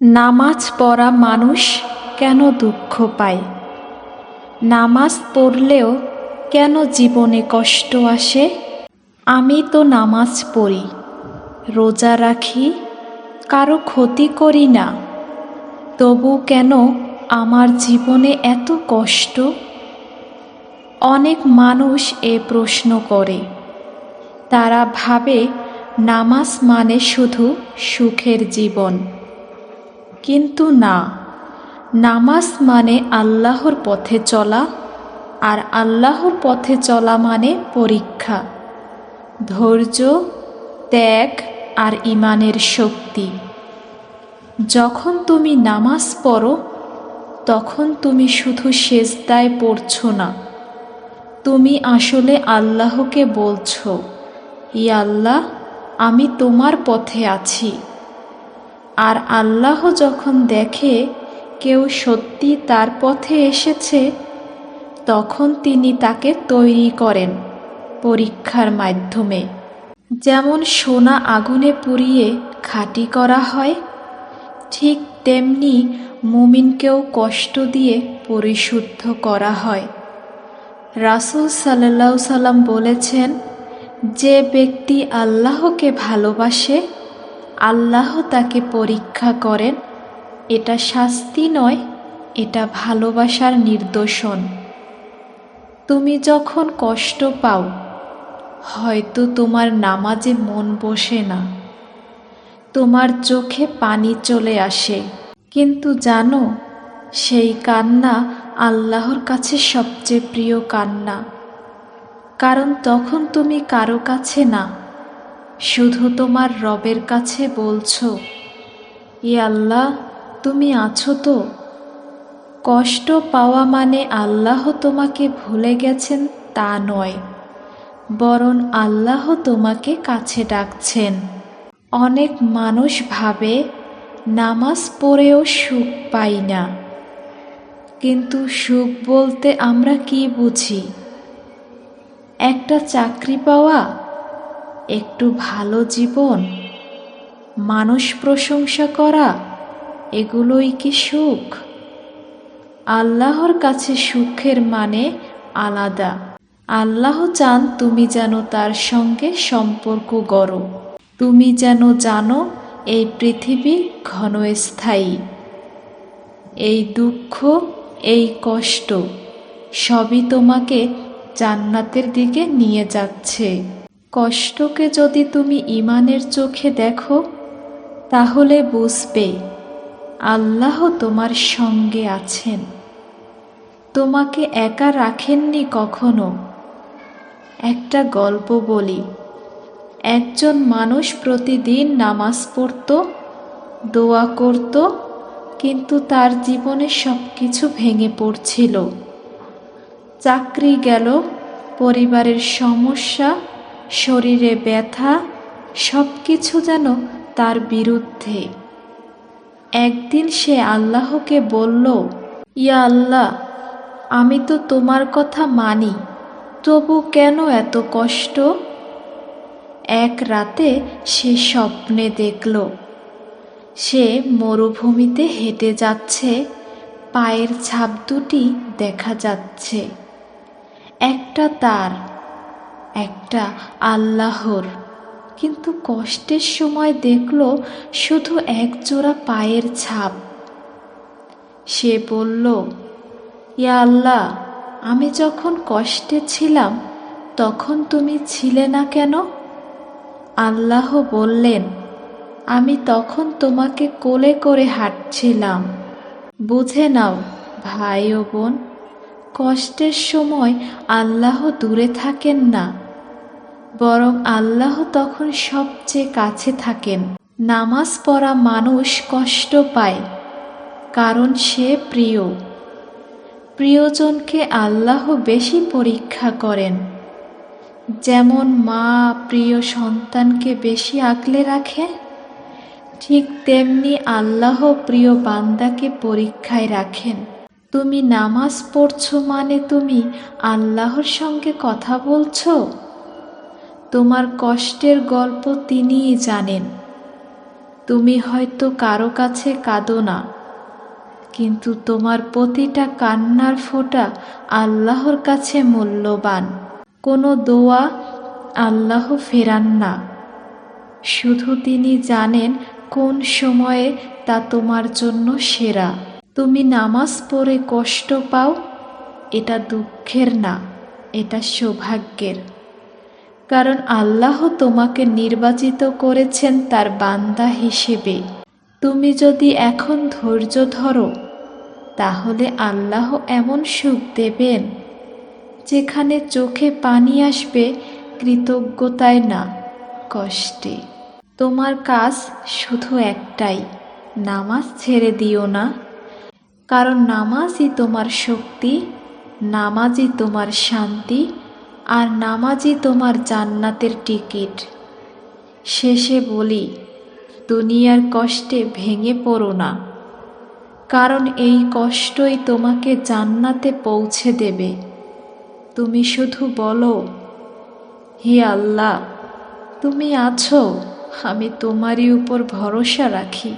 নামাজ পড়া মানুষ কেন দুঃখ পায়? নামাজ পড়লেও কেন জীবনে কষ্ট আসে? আমি তো নামাজ পড়ি, রোজা রাখি, কারো ক্ষতি করি না, তবু কেন আমার জীবনে এত কষ্ট? অনেক মানুষ এ প্রশ্ন করে। তারা ভাবে নামাজ মানে শুধু সুখের জীবন। কিন্তু না, নামাজ মানে আল্লাহর পথে চলা, আর আল্লাহর পথে চলা মানে পরীক্ষা, ধৈর্য, ত্যাগ আর ঈমানের শক্তি। যখন তুমি নামাজ পড়ো, তখন তুমি শুধু সেজদায় পড়ছো না, তুমি আসলে আল্লাহকে বলছো, ইয়া আল্লাহ, আমি তোমার পথে আছি। আর আল্লাহ যখন দেখে কেউ সত্যি তার পথে এসেছে, তখন তিনি তাকে তৈরি করেন পরীক্ষার মাধ্যমে। যেমন সোনা আগুনে পুড়িয়ে খাঁটি করা হয়, ঠিক তেমনি মুমিনকেও কষ্ট দিয়ে পরিশুদ্ধ করা হয়। রাসূল সাল্লাল্লাহু আলাইহি সাল্লাম বলেছেন, যে ব্যক্তি আল্লাহকে ভালোবাসে, আল্লাহ তাকে পরীক্ষা করেন। এটা শাস্তি নয়, এটা ভালোবাসার নিদর্শন। তুমি যখন কষ্ট পাও, হয়তো তোমার নামাজে মন বসে না, তোমার চোখে পানি চলে আসে, কিন্তু জানো, সেই কান্না আল্লাহর কাছে সবচেয়ে প্রিয় কান্না। কারণ তখন তুমি কারো কাছে না, শুধু তোমার রবের কাছে বলছো, ইয়া আল্লাহ, তুমি আছো তো? কষ্ট পাওয়া মানে আল্লাহ তোমাকে ভুলে গেছেন তা নয়, বরং আল্লাহ তোমাকে কাছে ডাকছেন। অনেক মানুষ ভাবে নামাজ পড়েও সুখ পাই না, কিন্তু সুখ বলতে আমরা কি বুঝি? একটা চাকরি পাওয়া, একটু ভালো জীবন, মানুষ প্রশংসা করা, এগুলোই কি সুখ? আল্লাহর কাছে সুখের মানে আলাদা। আল্লাহ চান তুমি যেন তার সঙ্গে সম্পর্ক গড়ো, তুমি যেন জানো এই পৃথিবী ক্ষণস্থায়ী। এই দুঃখ, এই কষ্ট সবই তোমাকে জান্নাতের দিকে নিয়ে যাচ্ছে। কষ্টকে যদি তুমি ঈমানের চোখে দেখো, তাহলে বুঝবে আল্লাহ তোমার সঙ্গে আছেন, তোমাকে একা রাখেননি কখনো। একটা গল্প বলি। একজন মানুষ প্রতিদিন নামাজ পড়ত, দোয়া করত, কিন্তু তার জীবনে সব কিছু ভেঙে পড়ছিল। চাকরি গেল, পরিবারের সমস্যা, শরীরে ব্যথা, সব কিছু যেন তার বিরুদ্ধে। একদিন সে আল্লাহকে বলল, ইয়া আল্লাহ, আমি তো তোমার কথা মানি, তবু কেন এত কষ্ট? এক রাতে সে স্বপ্নে দেখল, সে মরুভূমিতে হেঁটে যাচ্ছে, পায়ের ছাপ দুটি দেখা যাচ্ছে, একটা তার, একটা আল্লাহর। কিন্তু কষ্টের সময় দেখল শুধু এক জোড়া পায়ের ছাপ। সে বলল, ইয়া আল্লাহ, আমি যখন কষ্টে ছিলাম, তখন তুমি ছিলে না কেন? আল্লাহ বললেন, আমি তখন তোমাকে কোলে করে হাঁটছিলাম। বুঝে নাও ভাই ও বোন, কষ্টের সময় আল্লাহ দূরে থাকেন না, বরং আল্লাহ তখন সবচেয়ে কাছে থাকেন। নামাজ পড়া মানুষ কষ্ট পায় কারণ সে প্রিয়। প্রিয়জনকে আল্লাহ বেশি পরীক্ষা করেন। যেমন মা প্রিয় সন্তানকে বেশি আগলে রাখে, ঠিক তেমনি আল্লাহ প্রিয় বান্দাকে পরীক্ষায় রাখেন। তুমি নামাজ পড়ছো মানে তুমি আল্লাহর সঙ্গে কথা বলছো। তোমার কষ্টের গল্প তিনিই জানেন। তুমি হয়তো কারো কাছে কাঁদো না, কিন্তু তোমার প্রতিটা কান্নার ফোঁটা আল্লাহর কাছে মূল্যবান। কোনো দোয়া আল্লাহ ফেরান না, শুধু তিনি জানেন কোন সময়ে তা তোমার জন্য সেরা। তুমি নামাজ পড়ে কষ্ট পাও, এটা দুঃখের না, এটা সৌভাগ্যের। কারণ আল্লাহ তোমাকে নির্বাচিত করেছেন তার বান্দা হিসেবে। তুমি যদি এখন ধৈর্য ধরো, তাহলে আল্লাহ এমন সুখ দেবেন যেখানে চোখে পানি আসবে কৃতজ্ঞতায় না, কষ্টে। তোমার কাজ শুধু একটাই, নামাজ ছেড়ে দিও না। কারণ নামাজই তোমার শক্তি, নামাজই তোমার শান্তি, আর নামাজই তোমার জান্নাতের টিকিট। শেষে বলি, দুনিয়ার কষ্টে ভেঙে পড়ো না, কারণ এই কষ্টই তোমাকে জান্নাতে পৌঁছে দেবে। তুমি শুধু বলো, হে আল্লাহ, তুমি আছো, আমি তোমারই উপর ভরসা রাখি।